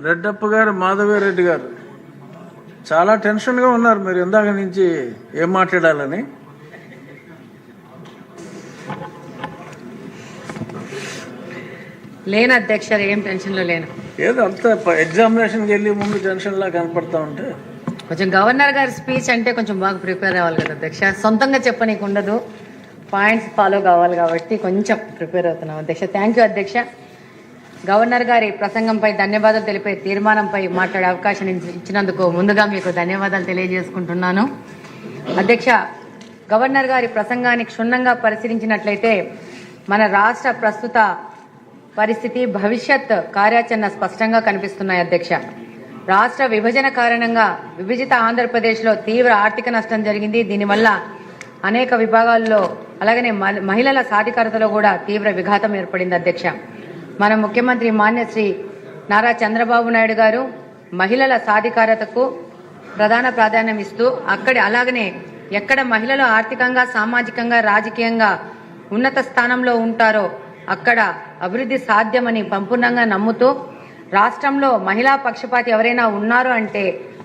రెడ్డప్ప గారు, మాధవిరెడ్డి గారు చాలా టెన్షన్గా ఉన్నారు. మీరు ఇందాక నుంచి ఏం మాట్లాడాలని. లేను అధ్యక్ష, ఏం టెన్షన్లో లేను. ఏదో అంత ఎగ్జామినేషన్కి వెళ్ళి ముందు టెన్షన్లా కనపడతా ఉంటే కొంచెం గవర్నర్ గారి స్పీచ్ అంటే కొంచెం బాగా ప్రిపేర్ అవ్వాలి కదా అధ్యక్ష. సొంతంగా చెప్పనీకి ఉండదు, పాయింట్స్ ఫాలో కావాలి కాబట్టి కొంచెం ప్రిపేర్ అవుతున్నాం అధ్యక్ష. థ్యాంక్ యూ అధ్యక్ష. గవర్నర్ గారి ప్రసంగంపై ధన్యవాదాలు తెలిపే తీర్మానంపై మాట్లాడే అవకాశం ఇచ్చినందుకు ముందుగా మీకు ధన్యవాదాలు తెలియజేసుకుంటున్నాను అధ్యక్ష. గవర్నర్ గారి ప్రసంగాన్ని క్షుణ్ణంగా పరిశీలించినట్లయితే మన రాష్ట్ర ప్రస్తుత పరిస్థితి, భవిష్యత్ కార్యాచరణ స్పష్టంగా కనిపిస్తున్నాయి అధ్యక్ష. రాష్ట్ర విభజన కారణంగా విభజిత ఆంధ్రప్రదేశ్లో తీవ్ర ఆర్థిక నష్టం జరిగింది. దీనివల్ల అనేక విభాగాల్లో అలాగనే మహిళల సాధికారతలో కూడా తీవ్ర విఘాతం ఏర్పడింది అధ్యక్ష. మన ముఖ్యమంత్రి మాన్యశ్రీ నారా చంద్రబాబు నాయుడు గారు మహిళల సాధికారతకు ప్రధాన ప్రాధాన్యం ఇస్తూ అలాగనే ఎక్కడ మహిళలు ఆర్థికంగా, సామాజికంగా, రాజకీయంగా ఉన్నత స్థానంలో ఉంటారో అక్కడ అభివృద్ధి సాధ్యమని సంపూర్ణంగా నమ్ముతూ రాష్ట్రంలో మహిళా పక్షపాతి ఎవరైనా ఉన్నారు అంటే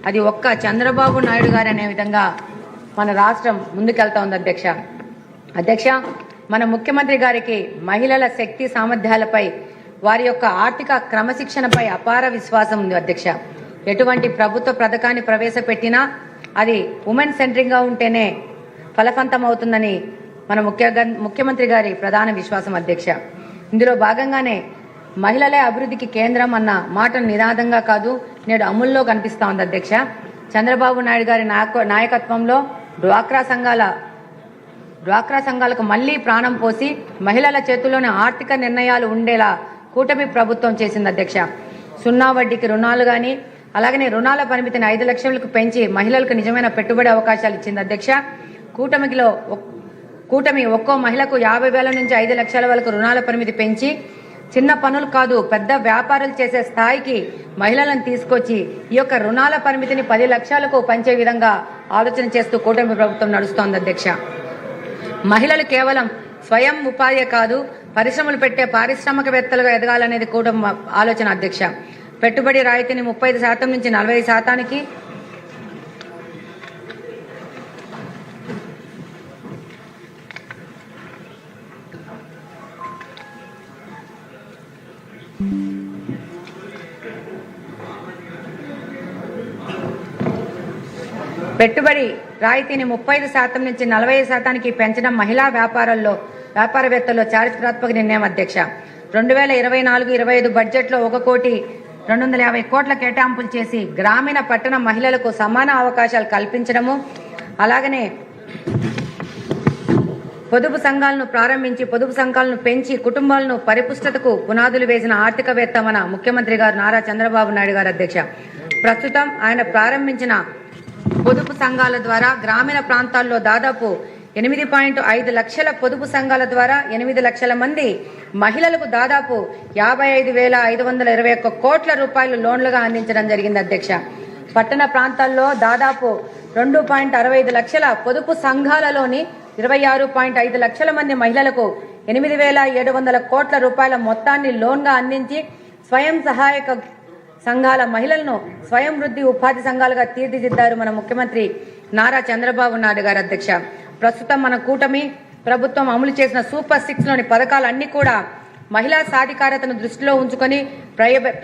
అది ఒక్క చంద్రబాబు నాయుడు గారు అనే విధంగా మన రాష్ట్రం ముందుకెళ్తా ఉంది అధ్యక్ష. మన ముఖ్యమంత్రి గారికి మహిళల శక్తి సామర్థ్యాలపై, వారి యొక్క ఆర్థిక క్రమశిక్షణపై అపార విశ్వాసం ఉంది అధ్యక్ష. ఎటువంటి ప్రభుత్వ పథకాన్ని ప్రవేశపెట్టినా అది ఉమెన్ సెంట్రింగ్గా ఉంటేనే ఫలవంతం అవుతుందని మన ముఖ్యమంత్రి గారి ప్రధాన విశ్వాసం అధ్యక్ష. ఇందులో భాగంగానే మహిళలే అభివృద్ధికి కేంద్రం అన్న మాట నినాదంగా కాదు, నేడు అమల్లో కనిపిస్తా ఉంది అధ్యక్ష. చంద్రబాబు నాయుడు గారి నాయకత్వంలో డ్వాక్రా సంఘాలకు మళ్లీ ప్రాణం పోసి మహిళల చేతుల్లోనే ఆర్థిక నిర్ణయాలు ఉండేలా కూటమి ప్రభుత్వం చేసింది అధ్యక్ష. 0 వడ్డీకి రుణాలు గాని, అలాగనే రుణాల పరిమితిని 5 లక్షలకు పెంచి మహిళలకు నిజమైన పెట్టుబడి అవకాశాలు ఇచ్చింది అధ్యక్ష. కూటమి ఒక్కో మహిళకు 50,000 నుంచి 5 లక్షల వరకు రుణాల పరిమితి పెంచి చిన్న పనులు కాదు పెద్ద వ్యాపారాలు చేసే స్థాయికి మహిళలను తీసుకొచ్చి ఈ యొక్క రుణాల పరిమితిని 10 లక్షలకు పెంచే విధంగా ఆలోచన చేస్తూ కూటమి ప్రభుత్వం నడుస్తోంది అధ్యక్ష. మహిళలు కేవలం స్వయం ఉపాధి కాదు, పరిశ్రమలు పెట్టే పారిశ్రామికవేత్తలుగా ఎదగాలనేది కూటమి ఆలోచన అధ్యక్ష. పెట్టుబడి రాయితీని 35% నుంచి 40%కి, పెట్టుబడి రాయితీని 35% నుంచి 40%కి పెంచడం మహిళా వ్యాపారవేత్తల్లో చారిత్రాత్మక నిర్ణయం అధ్యక్ష. 2024-25 బడ్జెట్లో 1,250 కోట్ల కేటాయింపులు చేసి గ్రామీణ పట్టణ మహిళలకు సమాన అవకాశాలు కల్పించడము, అలాగనే పొదుపు సంఘాలను ప్రారంభించి పొదుపు సంఘాలను పెంచి కుటుంబాలను పరిపుష్టతకు పునాదులు వేసిన ఆర్థికవేత్త మన ముఖ్యమంత్రి గారు నారా చంద్రబాబు నాయుడు గారు అధ్యక్ష. ప్రస్తుతం ఆయన ప్రారంభించిన పొదుపు సంఘాల ద్వారా గ్రామీణ ప్రాంతాల్లో దాదాపు 8.5 లక్షల పొదుపు సంఘాల ద్వారా 8 లక్షల మంది మహిళలకు దాదాపు 55,521 కోట్ల రూపాయలు లోన్లుగా అందించడం జరిగింది అధ్యక్ష. పట్టణ ప్రాంతాల్లో దాదాపు 2.65 లక్షల పొదుపు సంఘాలలోని 26.5 లక్షల మంది మహిళలకు 8,700 కోట్ల రూపాయల మొత్తాన్ని లోన్గా అందించి స్వయం సహాయక సంఘాల మహిళలను స్వయం వృద్ధి ఉపాధి సంఘాలుగా తీర్చిదిద్దారు మన ముఖ్యమంత్రి నారా చంద్రబాబు నాయుడు గారు అధ్యక్ష. ప్రస్తుతం మన కూటమి ప్రభుత్వం అమలు చేసిన సూపర్ 6లోని పథకాలన్నీ కూడా మహిళా సాధికారతను దృష్టిలో ఉంచుకొని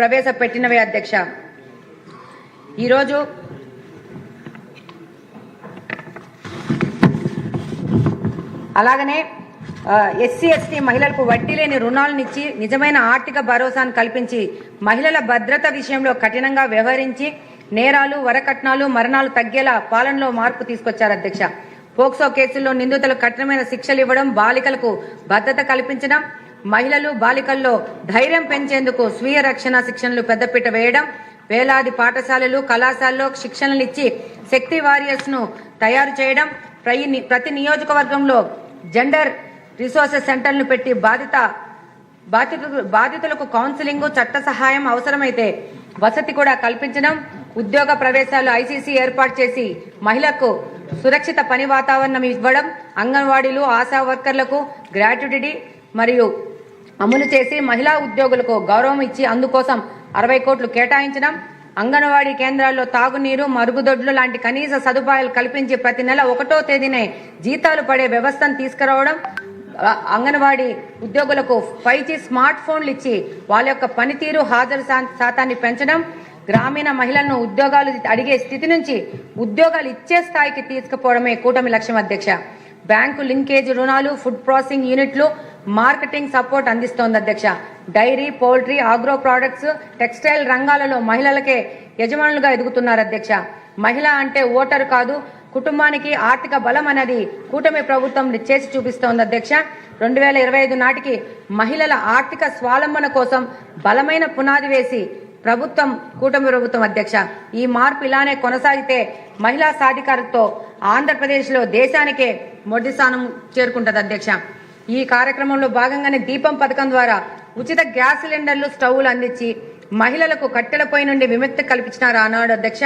ప్రవేశపెట్టినవే అధ్యక్ష. ఈరోజు అలాగనే ఎస్సీ/ఎస్టీ మహిళలకు వడ్డీ లేని రుణాలనిచ్చి నిజమైన ఆర్థిక భరోసాను కల్పించి మహిళల భద్రత విషయంలో కఠినంగా వ్యవహరించి నేరాలు, వరకట్నాలు, మరణాలు తగ్గేలా పాలనలో మార్పు తీసుకొచ్చారు అధ్యక్ష. పోక్సో కేసుల్లో నిందితులకు కఠినమైన శిక్షలు ఇవ్వడం, బాలికలకు భద్రత కల్పించడం, మహిళలు బాలికల్లో ధైర్యం పెంచేందుకు స్వీయ రక్షణ శిక్షణలు పెద్దపీట వేయడం, వేలాది పాఠశాలలు, కళాశాలలో శిక్షణలు ఇచ్చి శక్తి వారియర్స్ ను తయారు చేయడం, ప్రతి నియోజకవర్గంలో జెండర్ రిసోర్సెస్ సెంటర్లను పెట్టి బాధితులకు కౌన్సిలింగ్, చట్ట సహాయం, అవసరమైతే వసతి కూడా కల్పించడం, ఉద్యోగ ప్రవేశాలు ఐసీసీ ఏర్పాటు చేసి మహిళలకు సురక్షిత పని వాతావరణం ఇవ్వడం, అంగన్వాడీలు, ఆశా వర్కర్లకు గ్రాట్యుటీ మరియు అమలు చేసి మహిళా ఉద్యోగులకు గౌరవం ఇచ్చి అందుకోసం 60 కోట్లు కేటాయించడం, అంగన్వాడీ కేంద్రాల్లో తాగునీరు, మరుగుదొడ్లు లాంటి కనీస సదుపాయాలు కల్పించి ప్రతి నెల 1వ తేదీనే జీతాలు పడే వ్యవస్థను తీసుకురావడం, అంగన్వాడీ ఉద్యోగులకు 5G స్మార్ట్ ఫోన్లు ఇచ్చి వాళ్ళ యొక్క పనితీరు, హాజరు శాతాన్ని పెంచడం, గ్రామీణ మహిళలను ఉద్యోగాలు అడిగే స్థితి నుంచి ఉద్యోగాలు ఇచ్చే స్థాయికి తీసుకుపోవడమే కూటమి లక్ష్యం అధ్యక్ష. బ్యాంకు లింకేజ్ రుణాలు, ఫుడ్ ప్రాసెసింగ్ యూనిట్లు, మార్కెటింగ్ సపోర్ట్ అందిస్తోంది అధ్యక్ష. Dairy, poultry, agro products, textile రంగాలలో మహిళలకే యజమానులుగా ఎదుగుతున్నారు అధ్యక్ష. మహిళ అంటే ఓటరు కాదు, కుటుంబానికి ఆర్థిక బలం అనేది కూటమి ప్రభుత్వం చేసి చూపిస్తోంది అధ్యక్ష. 2025 నాటికి మహిళల ఆర్థిక స్వావలంబన కోసం బలమైన పునాది వేసి ప్రభుత్వం, కూటమి ప్రభుత్వం అధ్యక్ష. ఈ మార్పు ఇలానే కొనసాగితే మహిళా సాధికారతతో ఆంధ్రప్రదేశ్లో దేశానికే మొదటి స్థానం చేరుకుంటుంది అధ్యక్ష. ఈ కార్యక్రమంలో భాగంగానే దీపం పథకం ద్వారా ఉచిత గ్యాస్ సిలిండర్లు, స్టవ్లు అందించి మహిళలకు కట్టెల పొయ్యి నుండి విముక్తి కల్పించినారు ఆనాడు అధ్యక్ష.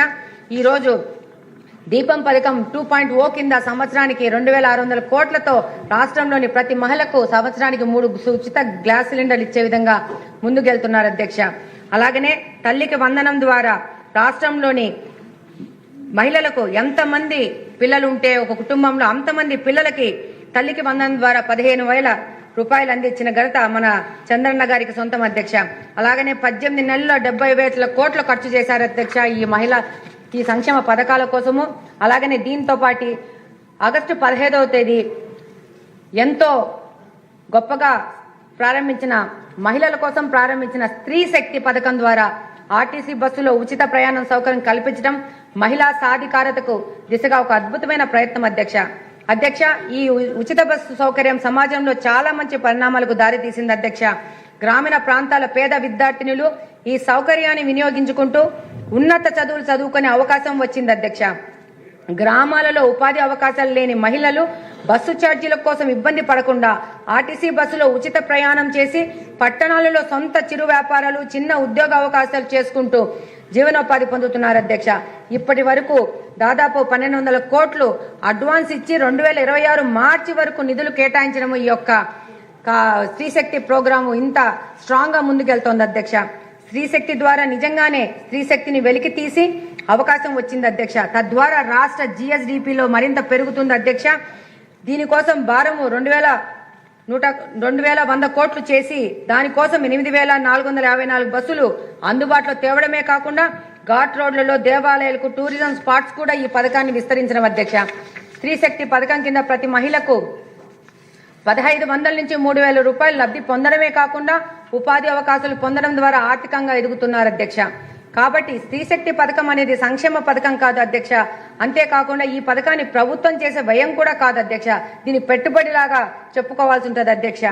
ఈ రోజు దీపం పథకం 2.0 కింద సంవత్సరానికి 2600 కోట్లతో రాష్ట్రంలోని ప్రతి మహిళకు సంవత్సరానికి 3 ఉచిత గ్యాస్ సిలిండర్లు ఇచ్చే విధంగా ముందుకెళ్తున్నారు అధ్యక్ష. అలాగనే తల్లికి వందనం ద్వారా రాష్ట్రంలోని మహిళలకు ఎంతమంది పిల్లలు ఉంటే ఒక కుటుంబంలో అంతమంది పిల్లలకి తల్లికి వందనం ద్వారా 15,000 రూపాయలు అందించిన ఘనత మన చంద్రన్న గారికి సొంతం అధ్యక్ష. అలాగనే 18 నెలల్లో 70,000 కోట్లు ఖర్చు చేశారు అధ్యక్ష ఈ సంక్షేమ పథకాల కోసము. అలాగనే దీంతో పాటు ఆగస్టు 15వ తేదీ ఎంతో గొప్పగా ప్రారంభించిన మహిళల కోసం ప్రారంభించిన స్త్రీ శక్తి పథకం ద్వారా ఆర్టీసీ బస్సులో ఉచిత ప్రయాణం సౌకర్యం కల్పించడం మహిళా సాధికారతకు దిశగా ఒక అద్భుతమైన ప్రయత్నం అధ్యక్ష. ఈ ఉచిత బస్సు సౌకర్యం సమాజంలో చాలా మంచి పరిణామాలకు దారితీసింది అధ్యక్ష. గ్రామీణ ప్రాంతాల పేద విద్యార్థినులు ఈ సౌకర్యాన్ని వినియోగించుకుంటూ ఉన్నత చదువులు చదువుకునే అవకాశం వచ్చింది అధ్యక్ష. గ్రామాలలో ఉపాధి అవకాశాలు లేని మహిళలు బస్సు ఛార్జీల కోసం ఇబ్బంది పడకుండా ఆర్టీసీ బస్సులో ఉచిత ప్రయాణం చేసి పట్టణాలలో సొంత చిరు వ్యాపారాలు, చిన్న ఉద్యోగ అవకాశాలు చేసుకుంటూ జీవనోపాధి పొందుతున్నారు అధ్యక్ష. ఇప్పటి వరకు దాదాపు 1,200 కోట్లు అడ్వాన్స్ ఇచ్చి 2026 మార్చి వరకు నిధులు కేటాయించడం ఈ యొక్క స్త్రీశక్తి ప్రోగ్రాము ఇంత స్ట్రాంగ్ గా ముందుకెళ్తోంది అధ్యక్ష. స్త్రీశక్తి ద్వారా నిజంగానే స్త్రీశక్తిని వెలికి తీసి అవకాశం వచ్చింది అధ్యక్ష. తద్వారా రాష్ట్ర GSDPలో మరింత పెరుగుతుంది అధ్యక్ష. దీనికోసం భారము 2,100 కోట్లు చేసి దానికోసం 8,454 బస్సులు అందుబాటులో తేవడమే కాకుండా ఘాట్ రోడ్లలో, దేవాలయాలకు, టూరిజం స్పాట్స్ కూడా ఈ పథకాన్ని విస్తరించడం అధ్యక్ష. స్త్రీశక్తి పథకం కింద ప్రతి మహిళకు 1,500 నుంచి 3,000 రూపాయలు లబ్ధి పొందడమే కాకుండా ఉపాధి అవకాశాలు పొందడం ద్వారా ఆర్థికంగా ఎదుగుతున్నారు అధ్యక్ష. కాబట్టి స్త్రీశక్తి పథకం అనేది సంక్షేమ పథకం కాదు అధ్యక్ష. అంతేకాకుండా ఈ పథకాన్ని ప్రభుత్వం చేసే వ్యయం కూడా కాదు అధ్యక్ష. దీని పెట్టుబడిలాగా చెప్పుకోవాల్సి ఉంటుంది అధ్యక్ష.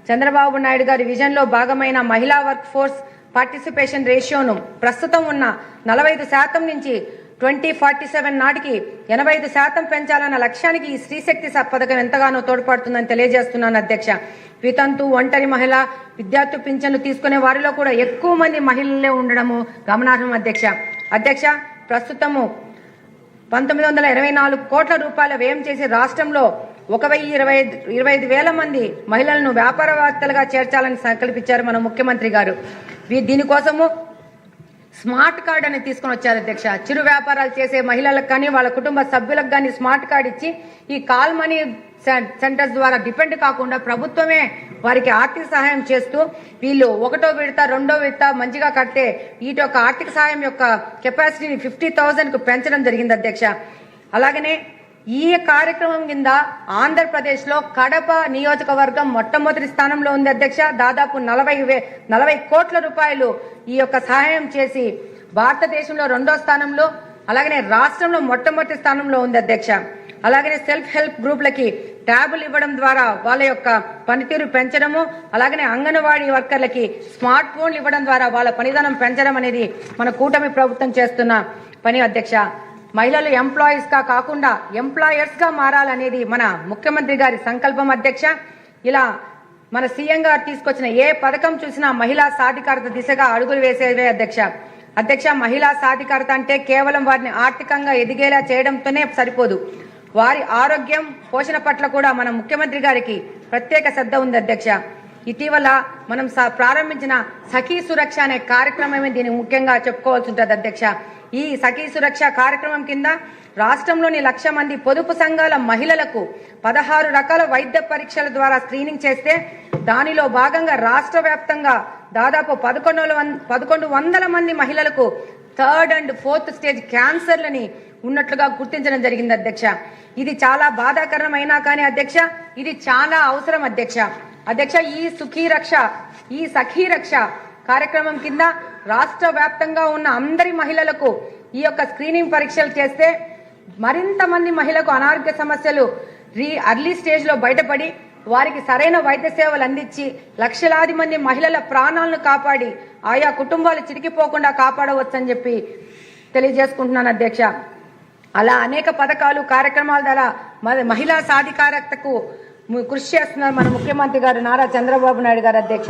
చంద్రబాబు నాయుడు గారి విజన్ లో భాగమైన మహిళా వర్క్ ఫోర్స్ పార్టిసిపేషన్ రేషియోను ప్రస్తుతం ఉన్న 45% నుంచి 2047 నాటికి 85% పెంచాలన్న లక్ష్యానికి ఈ స్త్రీశక్తి పథకం ఎంతగానో తోడ్పడుతుందని తెలియజేస్తున్నాను అధ్యక్ష. వితంతు, ఒంటరి మహిళ, విద్యార్థి పింఛన్లు తీసుకునే వారిలో కూడా ఎక్కువ మంది మహిళలే ఉండడము గమనార్హం అధ్యక్ష. ప్రస్తుతము 1,924 కోట్ల రూపాయల వ్యయం చేసి రాష్ట్రంలో 1,25,000 మంది మహిళలను వ్యాపారవేత్తలుగా చేర్చాలని సంకల్పించారు మన ముఖ్యమంత్రి గారు. దీనికోసము స్మార్ట్ కార్డ్ అని తీసుకుని వచ్చారు అధ్యక్ష. చిరు వ్యాపారాలు చేసే మహిళలకు కానీ వాళ్ళ కుటుంబ సభ్యులకు కానీ స్మార్ట్ కార్డ్ ఇచ్చి ఈ కాల్ మనీ సెంటర్స్ ద్వారా డిపెండ్ కాకుండా ప్రభుత్వమే వారికి ఆర్థిక సహాయం చేస్తూ వీళ్ళు 1వ విడత 2వ విడత మంచిగా కడితే వీటి యొక్క ఆర్థిక సహాయం యొక్క కెపాసిటీని 50,000 కు పెంచడం జరిగింది అధ్యక్ష. అలాగనే ఈ కార్యక్రమం కింద ఆంధ్రప్రదేశ్ లో కడప నియోజకవర్గం మొట్టమొదటి స్థానంలో ఉంది అధ్యక్ష. దాదాపు 40 కోట్ల రూపాయలు ఈ యొక్క సహాయం చేసి భారతదేశంలో 2వ స్థానంలో, అలాగనే రాష్ట్రంలో మొట్టమొదటి స్థానంలో ఉంది అధ్యక్ష. అలాగనే సెల్ఫ్ హెల్ప్ గ్రూప్లకి ట్యాబులు ఇవ్వడం ద్వారా వాళ్ళ యొక్క పనితీరు పెంచడము, అలాగనే అంగన్వాడీ వర్కర్లకి స్మార్ట్ ఫోన్లు ఇవ్వడం ద్వారా వాళ్ళ పనితనం పెంచడం అనేది మన కూటమి ప్రభుత్వం చేస్తున్న పని అధ్యక్ష. మహిళలు ఎంప్లాయీస్ గా కాకుండా ఎంప్లాయర్స్ గా మారాలనేది మన ముఖ్యమంత్రి గారి సంకల్పం అధ్యక్ష. ఇలా మన సీఎం గారు తీసుకొచ్చిన ఏ పథకం చూసినా మహిళా సాధికారత దిశగా అడుగులు వేసేవే అధ్యక్ష. మహిళా సాధికారత అంటే కేవలం వారిని ఆర్థికంగా ఎదిగేలా చేయడంతోనే సరిపోదు. వారి ఆరోగ్యం, పోషణ పట్ల కూడా మన ముఖ్యమంత్రి గారికి ప్రత్యేక శ్రద్ధ ఉంది అధ్యక్ష. ఇటీవల మనం ప్రారంభించిన సఖీ సురక్ష అనే కార్యక్రమమే దీన్ని ముఖ్యంగా చెప్పుకోవాల్సి ఉంటుంది అధ్యక్ష. ఈ సఖీ సురక్ష కార్యక్రమం కింద రాష్ట్రంలోని 1,00,000 మంది పొదుపు సంఘాల మహిళలకు 16 రకాల వైద్య పరీక్షల ద్వారా స్క్రీనింగ్ చేస్తే దానిలో భాగంగా రాష్ట్ర వ్యాప్తంగా దాదాపు 1100 మంది మహిళలకు 3rd and 4th స్టేజ్ క్యాన్సర్లని ఉన్నట్లుగా గుర్తించడం జరిగింది అధ్యక్ష. ఇది చాలా బాధాకరమైనా కానీ అధ్యక్ష ఇది చాలా అవసరం అధ్యక్ష. ఈ సఖీ రక్ష కార్యక్రమం కింద రాష్ట్ర వ్యాప్తంగా ఉన్న అందరి మహిళలకు ఈ యొక్క స్క్రీనింగ్ పరీక్షలు చేస్తే మరింత మంది మహిళలకు అనారోగ్య సమస్యలు అర్లీ స్టేజ్ లో బయటపడి వారికి సరైన వైద్య సేవలు అందించి లక్షలాది మంది మహిళల ప్రాణాలను కాపాడి ఆయా కుటుంబాలు చిరికిపోకుండా కాపాడవచ్చని చెప్పి తెలియజేసుకుంటున్నాను అధ్యక్ష. అలా అనేక పథకాలు కార్యక్రమాల ద్వారా మహిళా సాధికారతకు కృషి చేస్తున్నారు మన ముఖ్యమంత్రి గారు నారా చంద్రబాబు నాయుడు గారు అధ్యక్ష.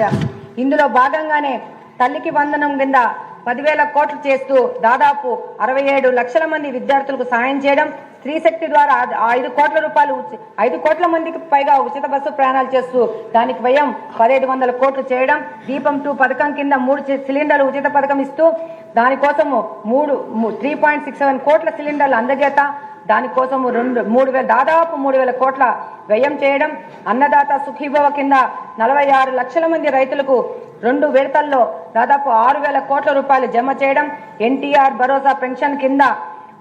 ఇందులో భాగంగానే తల్లికి వందనం కింద 10,000 కోట్లు చేస్తూ దాదాపు 67 లక్షల మంది విద్యార్థులకు సాయం చేయడం, స్త్రీ శక్తి ద్వారా 5 కోట్ల రూపాయలు 5 కోట్ల మందికి పైగా ఉచిత బస్సు ప్రయాణాలు చేస్తూ దానికి వ్యయం 1,500 కోట్లు చేయడం, దీపం 2 పథకం కింద 3 సిలిండర్లు ఉచిత పథకం ఇస్తూ దానికోసము 3.67 కోట్ల సిలిండర్లు అందజేత దానికోసము దాదాపు 3,000 కోట్ల వ్యయం చేయడం, అన్నదాత సుఖీభవ కింద 46 లక్షల మంది రైతులకు 2 విడతల్లో దాదాపు 6,000 కోట్ల రూపాయలు జమ చేయడం, ఎన్టీఆర్ భరోసా పెన్షన్ కింద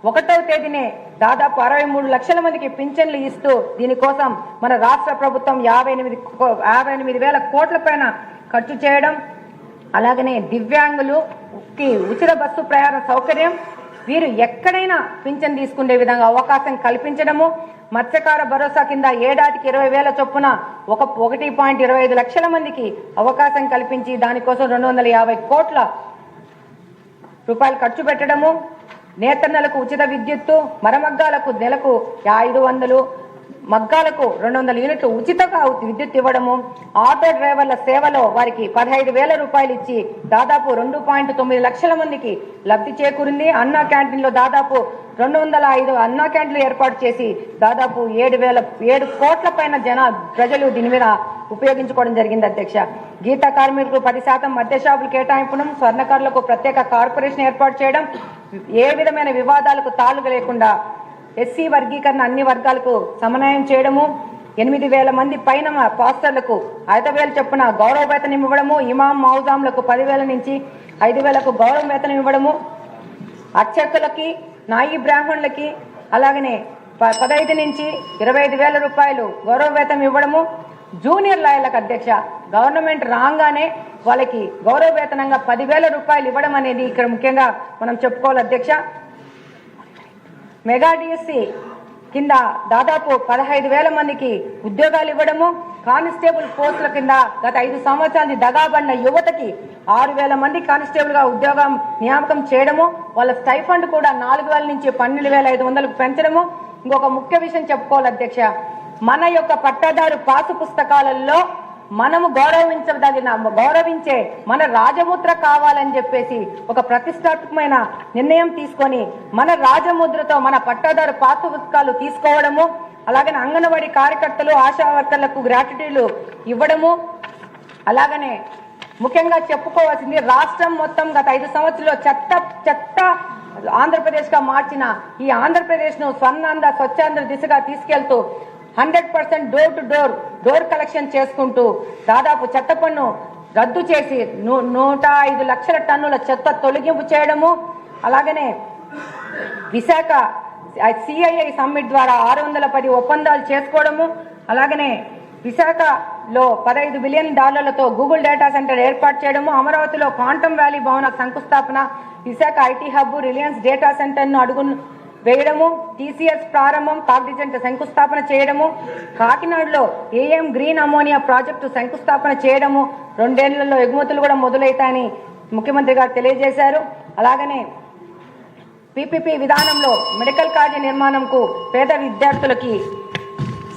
1వ తేదీనే దాదాపు 63 లక్షల మందికి పింఛన్లు ఇస్తూ దీనికోసం మన రాష్ట్ర ప్రభుత్వం 58,000 కోట్ల పైన ఖర్చు చేయడం, అలాగనే దివ్యాంగులకి ఉచిత బస్సు ప్రయాణ సౌకర్యం, వీరు ఎక్కడైనా పింఛన్ తీసుకునే విధంగా అవకాశం కల్పించడము, మత్స్యకార భరోసా కింద ఏడాదికి 20,000 చొప్పున 1.25 లక్షల మందికి అవకాశం కల్పించి దానికోసం 250 కోట్ల రూపాయలు ఖర్చు పెట్టడము, నేతన్నలకు ఉచిత విద్యుత్తు, మరమగ్గాలకు నెలకు 500, మగ్గాలకు 200 యూనిట్లు ఉచితంగా విద్యుత్ ఇవ్వడము, ఆటో డ్రైవర్ల సేవలో వారికి 15,000 రూపాయలు ఇచ్చి దాదాపు 2.9 లక్షల మందికి లబ్ధి చేకూరింది. అన్నా క్యాంటీన్లో దాదాపు 205 అన్నా క్యాంటీన్లు ఏర్పాటు చేసి దాదాపు 7 కోట్ల పైన ప్రజలు దీని మీద ఉపయోగించుకోవడం జరిగింది అధ్యక్ష. గీత కార్మికులకు 10% మద్య షాపులు కేటాయింపడం, స్వర్ణకారులకు ప్రత్యేక కార్పొరేషన్ ఏర్పాటు చేయడం, ఏ విధమైన వివాదాలకు తాళుగా లేకుండా ఎస్సీ వర్గీకరణ అన్ని వర్గాలకు సమన్వయం చేయడము, 8,000 మంది పైన పాస్టర్లకు 5,000 చొప్పున గౌరవ వేతనం ఇవ్వడము, ఇమాం మౌజాంలకు 10,000 నుంచి 5,000కు గౌరవ వేతనం ఇవ్వడము, అర్చకులకి నాయి బ్రాహ్మణులకి అలాగనే 15 నుంచి 25,000 రూపాయలు గౌరవ వేతనం ఇవ్వడము, జూనియర్ లాయర్లకు అధ్యక్ష గవర్నమెంట్ రాగానే వాళ్ళకి గౌరవ వేతనంగా 10,000 రూపాయలు ఇవ్వడం అనేది ఇక్కడ ముఖ్యంగా మనం చెప్పుకోవాలి అధ్యక్ష. మెగా డిఎస్సి కింద దాదాపు 15,000 మందికి ఉద్యోగాలు ఇవ్వడము, కానిస్టేబుల్ పోస్టుల కింద గత 5 సంవత్సరాల నుంచి దగాబడిన యువతకి 6,000 మంది కానిస్టేబుల్ గా ఉద్యోగం నియామకం చేయడము, వాళ్ళ స్టైఫండ్ కూడా 4,000 నుంచి 12,500కు పెంచడము. ఇంకొక ముఖ్య విషయం చెప్పుకోవాలి అధ్యక్ష, మన యొక్క పట్టాదారు పాసు పుస్తకాలలో మనము గౌరవించే మన రాజముద్ర కావాలని చెప్పేసి ఒక ప్రతిష్టాత్మకమైన నిర్ణయం తీసుకొని మన రాజముద్రతో మన పట్టాదారు పాసు పుస్తకాలు తీసుకోవడము, అలాగనే అంగన్వాడీ కార్యకర్తలు ఆశా వర్కర్లకు గ్రాట్యుటీలు ఇవ్వడము, అలాగనే ముఖ్యంగా చెప్పుకోవాల్సింది రాష్ట్రం మొత్తం గత 5 సంవత్సరాల్లో చెత్త ఆంధ్రప్రదేశ్ గా మార్చిన ఈ ఆంధ్రప్రదేశ్ ను స్వచ్ఛాంధ్ర దిశగా తీసుకెళ్తూ 100% డోర్ కలెక్షన్ చేసుకుంటూ దాదాపు చెత్త పన్ను రద్దు చేసి 105 లక్షల టన్నుల చెత్త తొలగింపు చేయడము, అలాగనే విశాఖ సిఐఐ సమ్మిట్ ద్వారా 610 ఒప్పందాలు చేసుకోవడము, అలాగనే విశాఖలో $15 బిలియన్ గూగుల్ డేటా సెంటర్ ఏర్పాటు చేయడము, అమరావతిలో క్వాంటమ్ వ్యాలీ భవన శంకుస్థాపన, Visakha IT hub, Reliance data centre ను అడుగు వేయడము, టీసీఎస్ ప్రారంభం, కాగ్నిజెంట్ శంకుస్థాపన చేయడము, కాకినాడలో ఏఎం గ్రీన్ అమోనియా ప్రాజెక్టు శంకుస్థాపన చేయడము, 2 ఏళ్లలో ఎగుమతులు కూడా మొదలవుతాయని ముఖ్యమంత్రి గారు తెలియజేశారు. అలాగనే పీపీపీ విధానంలో మెడికల్ కాలేజీ నిర్మాణంకు పేద విద్యార్థులకి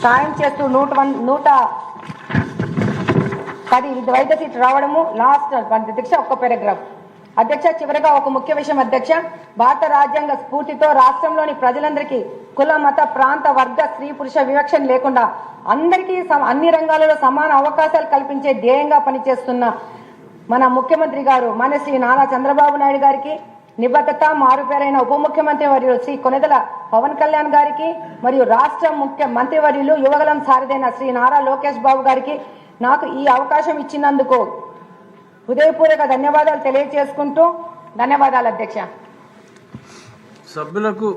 సాయం చేస్తూ 110 వైద్య సీట్లు రావడము. లాస్ట్ దీక్ష ఒక్క పారాగ్రాఫ్. అధ్యక్ష, చివరగా ఒక ముఖ్య విషయం అధ్యక్ష. భారత రాజ్యాంగ స్ఫూర్తితో రాష్ట్రంలోని ప్రజలందరికీ కుల, మత, ప్రాంత, వర్గ, స్త్రీ, పురుష వివక్షణ లేకుండా అందరికీ అన్ని రంగాలలో సమాన అవకాశాలు కల్పించే ధ్యేయంగా పనిచేస్తున్న మన ముఖ్యమంత్రి గారు మన శ్రీ నారా చంద్రబాబు నాయుడు గారికి, నిబద్ధత మారుపేరైన ఉప ముఖ్యమంత్రి వర్యులు శ్రీ కొనిదెల పవన్ కళ్యాణ్ గారికి, మరియు రాష్ట్ర ముఖ్య మంత్రివర్యులు యువగలం సారథైన శ్రీ నారా లోకేష్ బాబు గారికి నాకు ఈ అవకాశం ఇచ్చినందుకు హృదయపూర్వక ధన్యవాదాలు తెలియజేసుకుంటూ, ధన్యవాదాలు అధ్యక్ష. సభ్యులకు